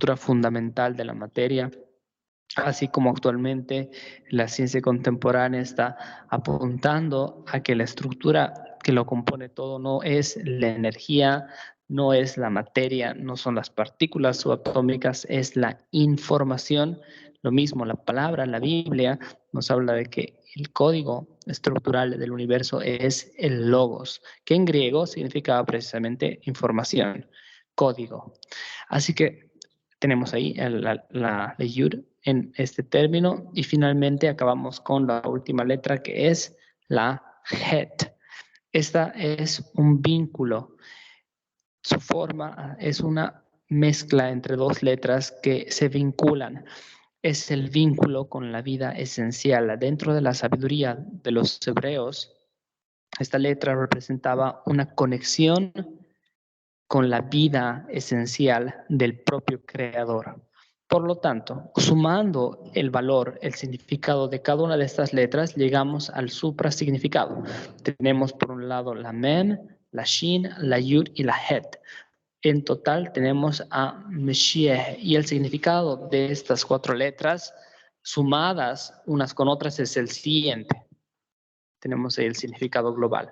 estructura fundamental de la materia, así como actualmente la ciencia contemporánea está apuntando a que la estructura que lo compone todo no es la energía, no es la materia, no son las partículas subatómicas, es la información. Lo mismo, la palabra, la Biblia, nos habla de que el código estructural del universo es el logos, que en griego significaba precisamente información, código. Así que tenemos ahí la yud en este término y finalmente acabamos con la última letra que es la het. Esta es un vínculo. Su forma es una mezcla entre dos letras que se vinculan. Es el vínculo con la vida esencial. Dentro de la sabiduría de los hebreos, esta letra representaba una conexión con la vida esencial del propio creador. Por lo tanto, sumando el valor, el significado de cada una de estas letras, llegamos al suprasignificado. Tenemos por un lado la mem, la shin, la yud y la het. En total tenemos a Mashiach y el significado de estas 4 letras sumadas unas con otras es el siguiente. Tenemos ahí el significado global.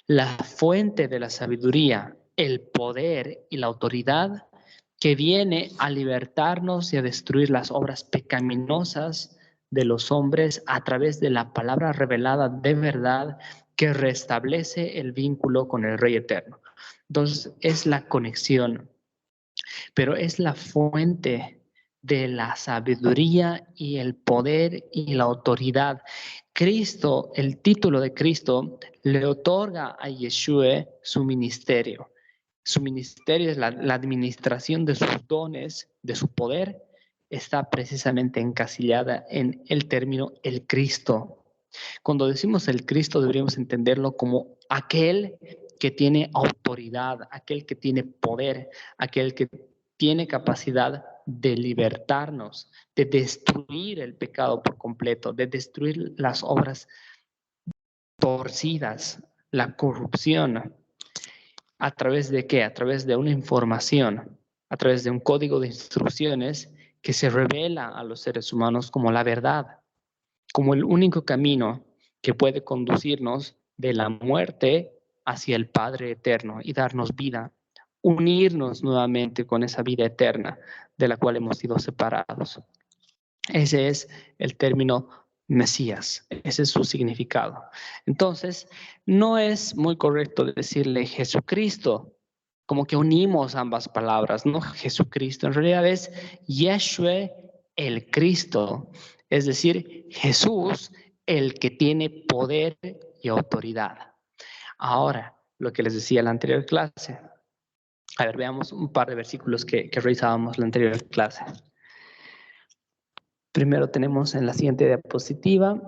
La fuente de la sabiduría, el poder y la autoridad que viene a libertarnos y a destruir las obras pecaminosas de los hombres a través de la palabra revelada de verdad que restablece el vínculo con el Rey Eterno. Entonces, es la conexión, pero es la fuente de la sabiduría y el poder y la autoridad. Cristo, el título de Cristo, le otorga a Yeshua su ministerio. Su ministerio es la administración de sus dones, de su poder, está precisamente encasillada en el término el Cristo. Cuando decimos el Cristo deberíamos entenderlo como aquel que tiene autoridad, aquel que tiene poder, aquel que tiene capacidad de libertarnos, de destruir el pecado por completo, de destruir las obras torcidas, la corrupción. ¿A través de qué? A través de una información, a través de un código de instrucciones que se revela a los seres humanos como la verdad, como el único camino que puede conducirnos de la muerte hacia el Padre eterno y darnos vida, unirnos nuevamente con esa vida eterna de la cual hemos sido separados. Ese es el término Mesías, ese es su significado. Entonces, no es muy correcto decirle Jesucristo, como que unimos ambas palabras, no Jesucristo, en realidad es Yeshua el Cristo, es decir, Jesús el que tiene poder y autoridad. Ahora, lo que les decía en la anterior clase, a ver, veamos un par de versículos que revisábamos en la anterior clase. Primero tenemos en la siguiente diapositiva,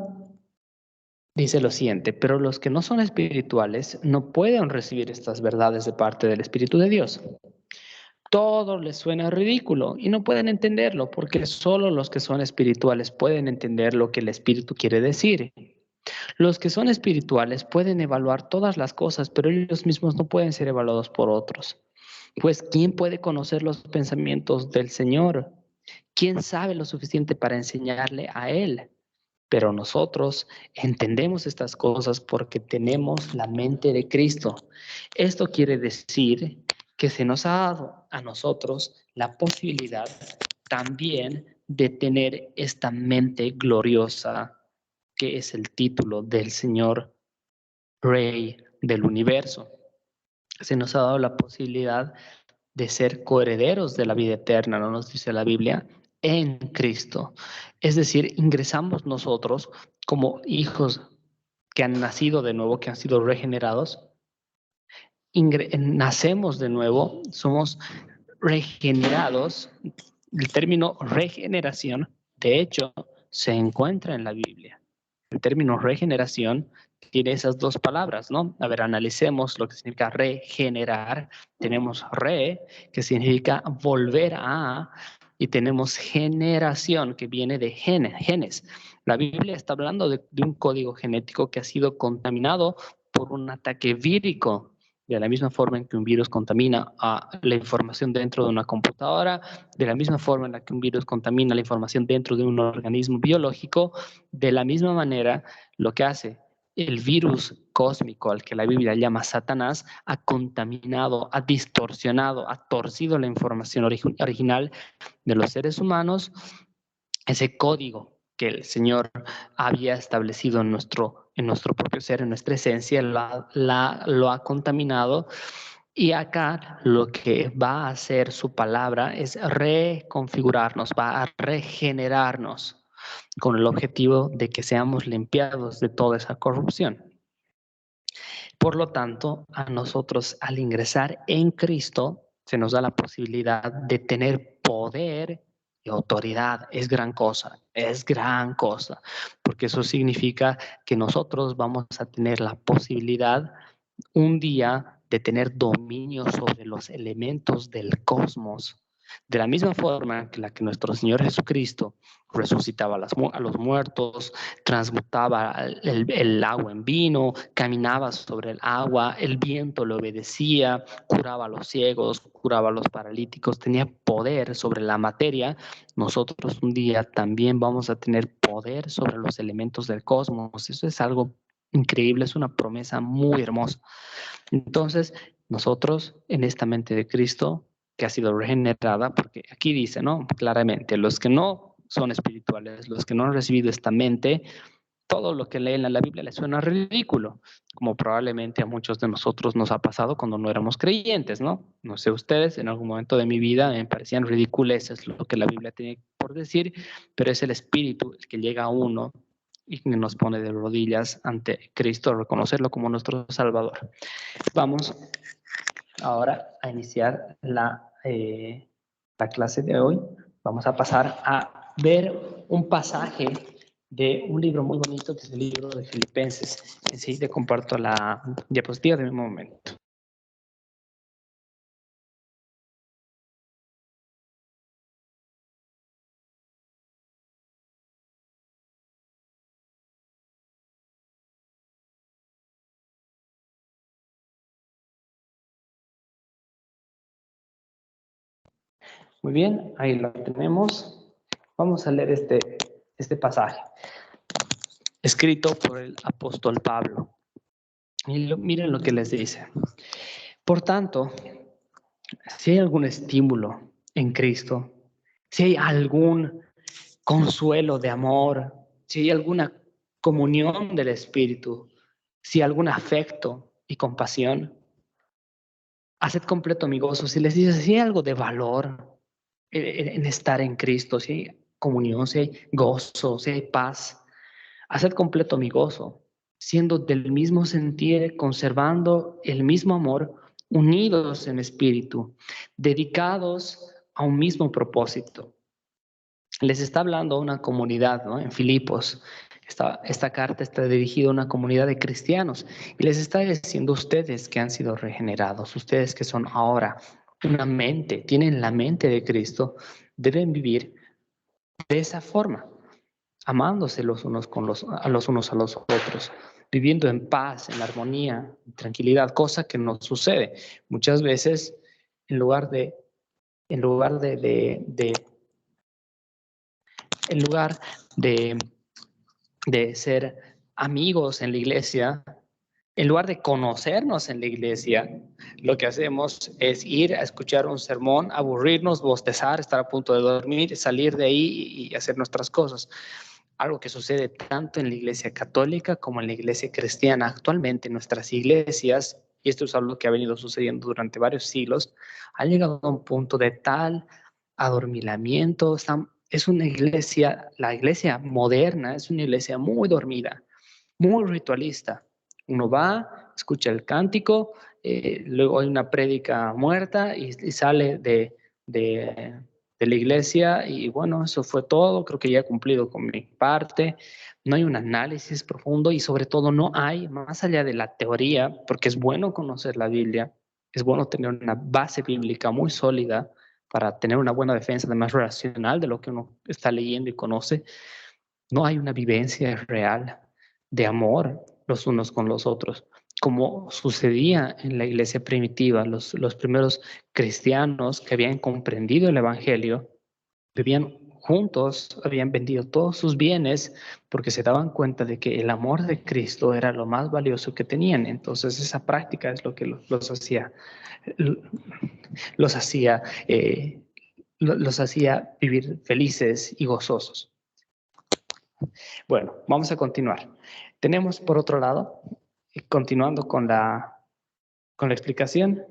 dice lo siguiente, pero los que no son espirituales no pueden recibir estas verdades de parte del Espíritu de Dios. Todo les suena ridículo y no pueden entenderlo porque solo los que son espirituales pueden entender lo que el Espíritu quiere decir. Los que son espirituales pueden evaluar todas las cosas, pero ellos mismos no pueden ser evaluados por otros. Pues, ¿quién puede conocer los pensamientos del Señor? ¿Quién sabe lo suficiente para enseñarle a Él? Pero nosotros entendemos estas cosas porque tenemos la mente de Cristo. Esto quiere decir que se nos ha dado a nosotros la posibilidad también de tener esta mente gloriosa que es el título del Señor Rey del universo. Se nos ha dado la posibilidad de ser coherederos de la vida eterna, ¿no nos dice la Biblia? En Cristo. Es decir, ingresamos nosotros como hijos que han nacido de nuevo, que han sido regenerados, nacemos de nuevo, somos regenerados. El término regeneración, de hecho, se encuentra en la Biblia. El término regeneración tiene esas dos palabras, ¿no? A ver, analicemos lo que significa regenerar. Tenemos re, que significa volver a, y tenemos generación, que viene de genes. La Biblia está hablando de un código genético que ha sido contaminado por un ataque vírico de la misma forma en que un virus contamina la información dentro de una computadora, de la misma forma en la que un virus contamina la información dentro de un organismo biológico, de la misma manera lo que hace el virus cósmico al que la Biblia llama Satanás ha contaminado, ha distorsionado, ha torcido la información original de los seres humanos, ese código que el Señor había establecido en nuestro propio ser, en nuestra esencia, lo ha contaminado. Y acá lo que va a hacer su palabra es reconfigurarnos, va a regenerarnos con el objetivo de que seamos limpiados de toda esa corrupción. Por lo tanto, a nosotros al ingresar en Cristo se nos da la posibilidad de tener poder y autoridad. Es gran cosa, porque eso significa que nosotros vamos a tener la posibilidad un día de tener dominio sobre los elementos del cosmos. De la misma forma que la que nuestro Señor Jesucristo resucitaba a los muertos, transmutaba el agua en vino, caminaba sobre el agua, el viento le obedecía, curaba a los ciegos, curaba a los paralíticos, tenía poder sobre la materia. Nosotros un día también vamos a tener poder sobre los elementos del cosmos. Eso es algo increíble, es una promesa muy hermosa. Entonces, nosotros en esta mente de Cristo, que ha sido regenerada, porque aquí dice, ¿no? Claramente, los que no son espirituales, los que no han recibido esta mente, todo lo que leen en la Biblia les suena ridículo, como probablemente a muchos de nosotros nos ha pasado cuando no éramos creyentes, ¿no? No sé ustedes, en algún momento de mi vida me parecían ridiculeces lo que la Biblia tiene por decir, pero es el Espíritu el que llega a uno y nos pone de rodillas ante Cristo, a reconocerlo como nuestro Salvador. Vamos ahora a iniciar la clase de hoy. Vamos a pasar a ver un pasaje de un libro muy bonito que es el libro de Filipenses. Sí, te comparto la diapositiva de un momento. Muy bien, ahí lo tenemos. Vamos a leer este pasaje, escrito por el apóstol Pablo. Y miren lo que les dice. Por tanto, si hay algún estímulo en Cristo, si hay algún consuelo de amor, si hay alguna comunión del Espíritu, si hay algún afecto y compasión, haced completo mi gozo. Si les dices, si hay algo de valor en estar en Cristo, si hay comunión, si hay gozo, si hay paz, haced completo mi gozo, siendo del mismo sentir, conservando el mismo amor, unidos en espíritu, dedicados a un mismo propósito. Les está hablando a una comunidad, ¿no? En Filipos. Esta carta está dirigida a una comunidad de cristianos y les está diciendo a ustedes que han sido regenerados, ustedes que son ahora una mente, tienen la mente de Cristo, deben vivir de esa forma, amándose los unos a los otros, viviendo en paz, en armonía, en tranquilidad, cosa que no sucede. Muchas veces, en lugar de en lugar de ser amigos en la iglesia, en lugar de conocernos en la iglesia, lo que hacemos es ir a escuchar un sermón, aburrirnos, bostezar, estar a punto de dormir, salir de ahí y hacer nuestras cosas. Algo que sucede tanto en la iglesia católica como en la iglesia cristiana. Actualmente nuestras iglesias, y esto es algo que ha venido sucediendo durante varios siglos, han llegado a un punto de tal adormilamiento. Es una iglesia, la iglesia moderna es una iglesia muy dormida, muy ritualista. Uno va, escucha el cántico, luego hay una prédica muerta y sale de la iglesia y bueno, eso fue todo, creo que ya he cumplido con mi parte, no hay un análisis profundo y sobre todo no hay, más allá de la teoría, porque es bueno conocer la Biblia, es bueno tener una base bíblica muy sólida para tener una buena defensa, además racional de lo que uno está leyendo y conoce, no hay una vivencia real de amor los unos con los otros. como sucedía en la iglesia primitiva. Los primeros cristianos que habían comprendido el evangelio vivían juntos, habían vendido todos sus bienes porque se daban cuenta de que el amor de Cristo era lo más valioso que tenían. Entonces esa práctica es lo que los hacía, los hacía vivir felices y gozosos. Bueno, vamos a continuar. Tenemos por otro lado, continuando con la explicación,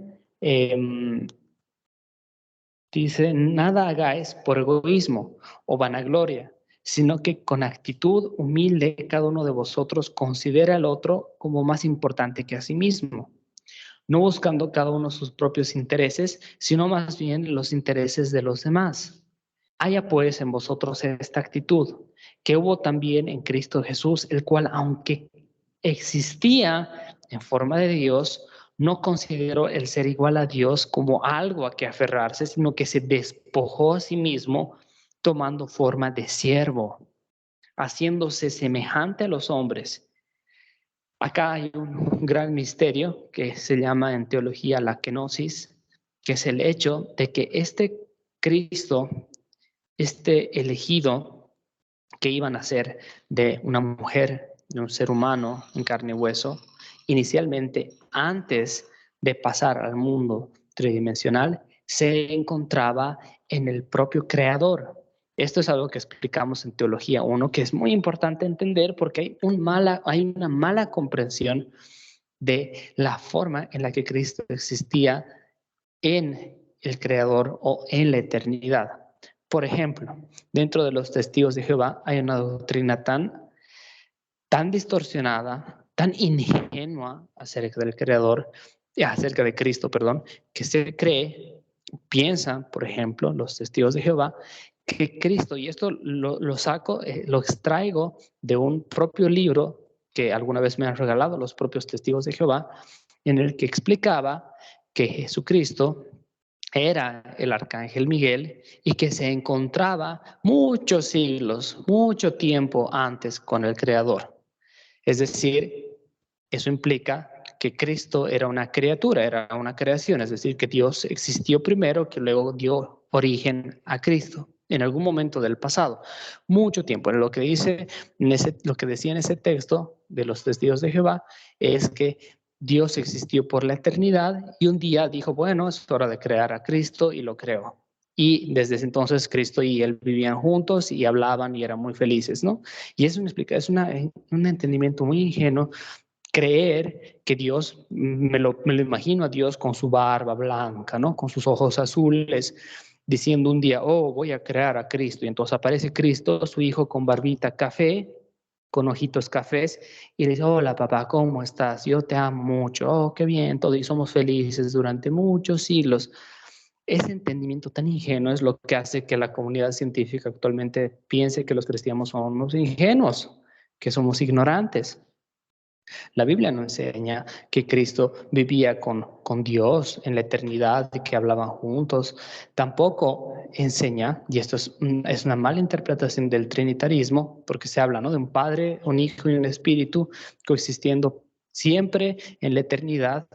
dice, nada hagáis por egoísmo o vanagloria, sino que con actitud humilde cada uno de vosotros considera al otro como más importante que a sí mismo, no buscando cada uno sus propios intereses, sino más bien los intereses de los demás. Haya pues en vosotros esta actitud, que hubo también en Cristo Jesús, el cual, aunque existía en forma de Dios, no consideró el ser igual a Dios como algo a que aferrarse, sino que se despojó a sí mismo, tomando forma de siervo, haciéndose semejante a los hombres. Acá hay un gran misterio que se llama en teología la kenosis, que es el hecho de que este Cristo, este elegido que iba a nacer de una mujer, de un ser humano en carne y hueso, inicialmente, antes de pasar al mundo tridimensional, se encontraba en el propio Creador. Esto es algo que explicamos en Teología 1, que es muy importante entender porque hay una mala comprensión de la forma en la que Cristo existía en el Creador o en la eternidad. Por ejemplo, dentro de los testigos de Jehová hay una doctrina tan distorsionada, tan ingenua acerca del Creador, acerca de Cristo, perdón, que se cree, piensan, por ejemplo, los testigos de Jehová, que Cristo, y esto lo saco, lo extraigo de un propio libro que alguna vez me han regalado los propios testigos de Jehová, en el que explicaba que Jesucristo era el arcángel Miguel y que se encontraba muchos siglos, mucho tiempo antes con el Creador. Es decir, eso implica que Cristo era una criatura, era una creación, es decir, que Dios existió primero, que luego dio origen a Cristo en algún momento del pasado, mucho tiempo. Lo que decía en ese texto de los testigos de Jehová es que Dios existió por la eternidad y un día dijo, bueno, es hora de crear a Cristo y lo creó. Y desde ese entonces Cristo y él vivían juntos y hablaban y eran muy felices, ¿no? Y es un entendimiento muy ingenuo creer que Dios, me lo imagino a Dios con su barba blanca, ¿no? Con sus ojos azules, diciendo un día, oh, voy a crear a Cristo. Y entonces aparece Cristo, su hijo con barbita café, con ojitos cafés, y le dice, hola papá, ¿cómo estás? Yo te amo mucho, oh, qué bien, todos y somos felices durante muchos siglos. Ese entendimiento tan ingenuo es lo que hace que la comunidad científica actualmente piense que los cristianos somos ingenuos, que somos ignorantes. La Biblia no enseña que Cristo vivía con Dios en la eternidad y que hablaban juntos. Tampoco enseña, y esto es una mala interpretación del trinitarismo, porque se habla, ¿no?, de un Padre, un Hijo y un Espíritu coexistiendo siempre en la eternidad,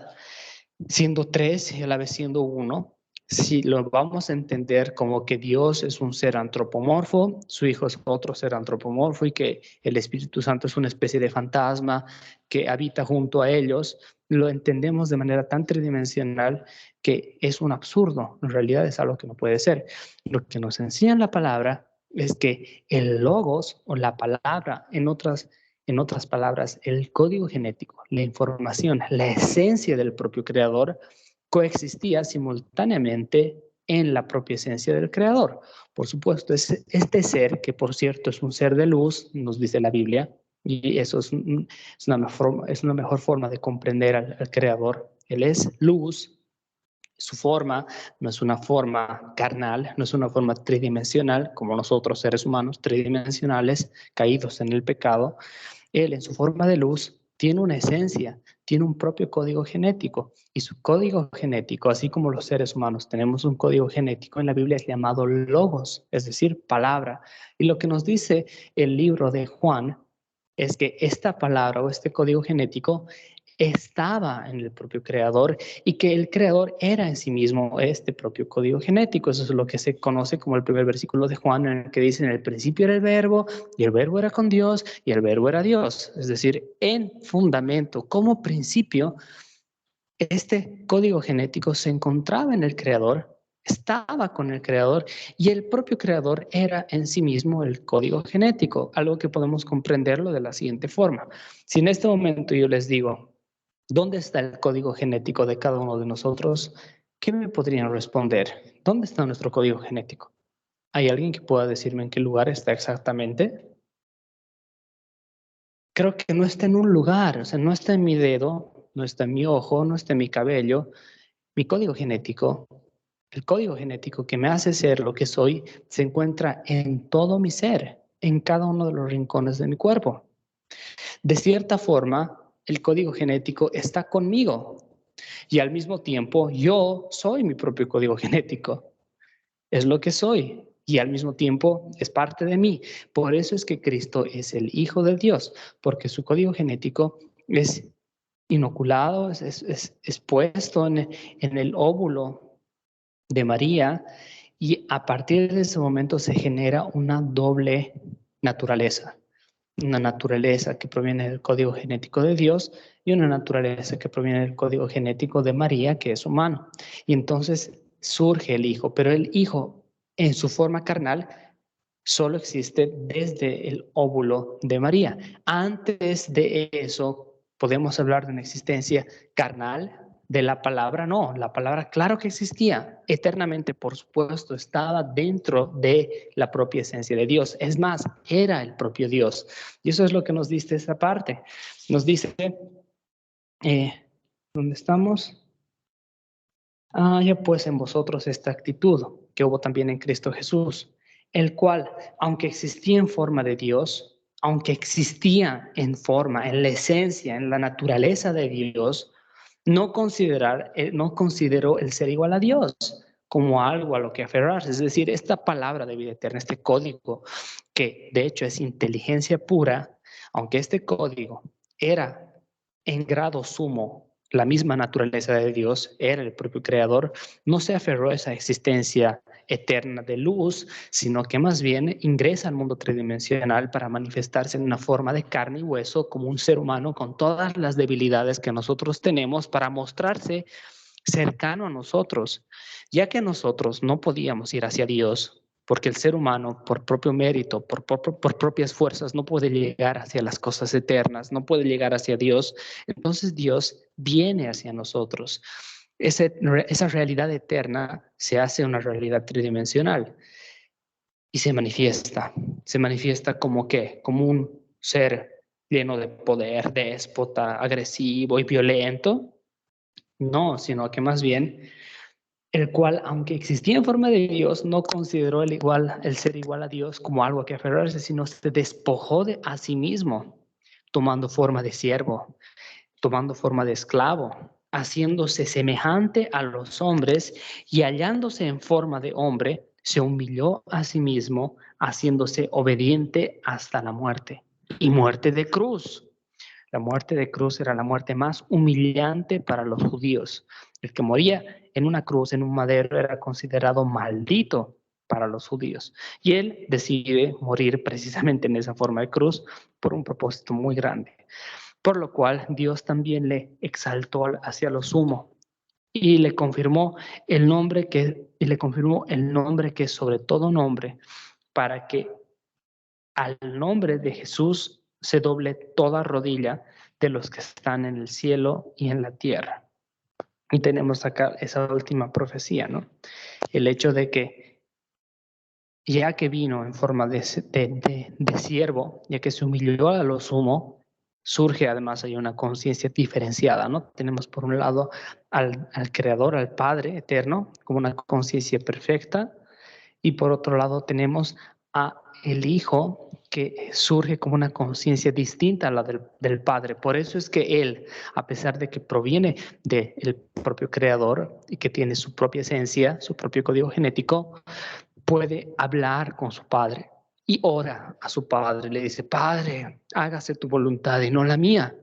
siendo tres y a la vez siendo uno. Si lo vamos a entender como que Dios es un ser antropomorfo, su Hijo es otro ser antropomorfo y que el Espíritu Santo es una especie de fantasma que habita junto a ellos, lo entendemos de manera tan tridimensional que es un absurdo. En realidad es algo que no puede ser. Lo que nos enseña la palabra es que el logos o la palabra, en otras palabras, el código genético, la información, la esencia del propio creador, coexistía simultáneamente en la propia esencia del creador. Por supuesto, este ser, que por cierto es un ser de luz, nos dice la Biblia, y eso es una mejor forma de comprender al creador. Él es luz. Su forma no es una forma carnal, no es una forma tridimensional, como nosotros seres humanos, tridimensionales, caídos en el pecado. Él, en su forma de luz, tiene una esencia, tiene un propio código genético. Y su código genético, así como los seres humanos tenemos un código genético, en la Biblia es llamado logos, es decir, palabra. Y lo que nos dice el libro de Juan es que esta palabra o este código genético estaba en el propio creador y que el creador era en sí mismo este propio código genético. Eso es lo que se conoce como el primer versículo de Juan, en el que dice: en el principio era el verbo, y el verbo era con Dios, y el verbo era Dios. Es decir, en fundamento, como principio, este código genético se encontraba en el creador, estaba con el creador, y el propio creador era en sí mismo el código genético, algo que podemos comprenderlo de la siguiente forma. Si en este momento yo les digo: ¿dónde está el código genético de cada uno de nosotros? ¿Qué me podrían responder? ¿Dónde está nuestro código genético? ¿Hay alguien que pueda decirme en qué lugar está exactamente? Creo que no está en un lugar, o sea, no está en mi dedo, no está en mi ojo, no está en mi cabello. Mi código genético, el código genético que me hace ser lo que soy, se encuentra en todo mi ser, en cada uno de los rincones de mi cuerpo. De cierta forma, el código genético está conmigo y al mismo tiempo yo soy mi propio código genético. Es lo que soy y al mismo tiempo es parte de mí. Por eso es que Cristo es el Hijo de Dios, porque su código genético es inoculado, es puesto en el óvulo de María, y a partir de ese momento se genera una doble naturaleza. Una naturaleza que proviene del código genético de Dios y una naturaleza que proviene del código genético de María, que es humano. Y entonces surge el Hijo, pero el Hijo en su forma carnal solo existe desde el óvulo de María. Antes de eso, podemos hablar de una existencia carnal de la palabra. No, la palabra claro que existía eternamente, por supuesto, estaba dentro de la propia esencia de Dios. Es más, era el propio Dios. Y eso es lo que nos dice esta parte. Nos dice, ¿dónde estamos? Ya pues en vosotros esta actitud que hubo también en Cristo Jesús, el cual, aunque existía en forma de Dios, aunque existía en forma, en la esencia, en la naturaleza de Dios, no consideró el ser igual a Dios como algo a lo que aferrarse. Es decir, esta palabra de vida eterna, este código, que de hecho es inteligencia pura, aunque este código era en grado sumo la misma naturaleza de Dios, era el propio creador, no se aferró a esa existencia eterna de luz, sino que más bien ingresa al mundo tridimensional para manifestarse en una forma de carne y hueso como un ser humano con todas las debilidades que nosotros tenemos, para mostrarse cercano a nosotros, ya que nosotros no podíamos ir hacia Dios, porque el ser humano, por propio mérito, por propias fuerzas, no puede llegar hacia las cosas eternas, no puede llegar hacia Dios. Entonces Dios viene hacia nosotros. Esa realidad eterna se hace una realidad tridimensional y se manifiesta como qué, como un ser lleno de poder, déspota, agresivo y violento. No, sino que más bien el cual, aunque existía en forma de Dios, no consideró el ser igual a Dios como algo a que aferrarse, sino se despojó de a sí mismo, tomando forma de siervo, tomando forma de esclavo, haciéndose semejante a los hombres, y hallándose en forma de hombre, se humilló a sí mismo, haciéndose obediente hasta la muerte, y muerte de cruz. La muerte de cruz era la muerte más humillante para los judíos. El que moría en una cruz, en un madero, era considerado maldito para los judíos. Y él decide morir precisamente en esa forma de cruz por un propósito muy grande. Por lo cual Dios también le exaltó hacia lo sumo y le confirmó le confirmó el nombre que es sobre todo nombre, para que al nombre de Jesús se doble toda rodilla de los que están en el cielo y en la tierra. Y tenemos acá esa última profecía, ¿no? El hecho de que ya que vino en forma de siervo, ya que se humilló a lo sumo, surge además hay una conciencia diferenciada, ¿no? Tenemos por un lado al Creador, al Padre eterno, como una conciencia perfecta, y por otro lado tenemos a el Hijo, que surge como una conciencia distinta a la del Padre. Por eso es que Él, a pesar de que proviene del propio Creador y que tiene su propia esencia, su propio código genético, puede hablar con su Padre y ora a su Padre. Le dice: Padre, hágase tu voluntad y no la mía.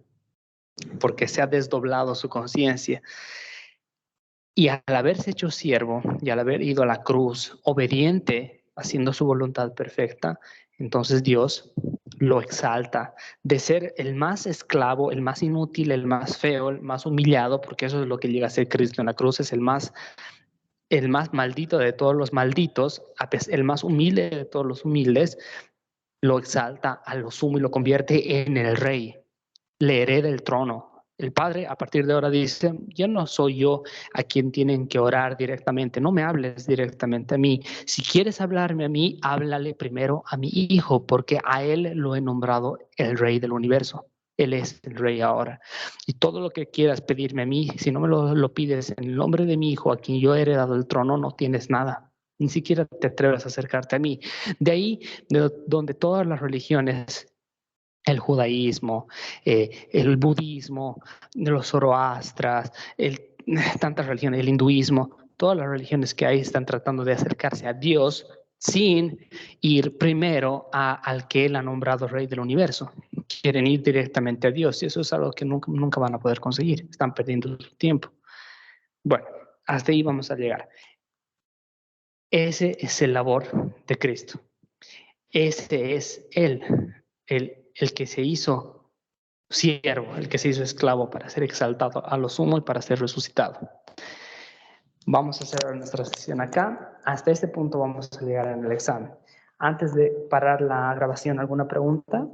porque se ha desdoblado su conciencia. Y al haberse hecho siervo y al haber ido a la cruz, obediente, haciendo su voluntad perfecta, entonces Dios lo exalta de ser el más esclavo, el más inútil, el más feo, el más humillado, porque eso es lo que llega a ser Cristo en la cruz, es el más maldito de todos los malditos, el más humilde de todos los humildes, lo exalta a lo sumo y lo convierte en el rey, le hereda el trono. El Padre a partir de ahora dice, ya no soy yo a quien tienen que orar directamente, no me hables directamente a mí. Si quieres hablarme a mí, háblale primero a mi Hijo, porque a Él lo he nombrado el Rey del universo. Él es el Rey ahora. Y todo lo que quieras pedirme a mí, si no me lo pides en el nombre de mi Hijo, a quien yo he heredado el trono, no tienes nada. Ni siquiera te atreves a acercarte a mí. De ahí, de donde todas las religiones, el judaísmo, el budismo, los zoroastras, tantas religiones, el hinduismo, todas las religiones que hay están tratando de acercarse a Dios sin ir primero al que Él ha nombrado Rey del universo. Quieren ir directamente a Dios y eso es algo que nunca van a poder conseguir. Están perdiendo su tiempo. Bueno, hasta ahí vamos a llegar. Ese es el labor de Cristo. Ese es Él, el que se hizo siervo, el que se hizo esclavo para ser exaltado a lo sumo y para ser resucitado. Vamos a cerrar nuestra sesión acá. Hasta este punto vamos a llegar en el examen. Antes de parar la grabación, ¿alguna pregunta?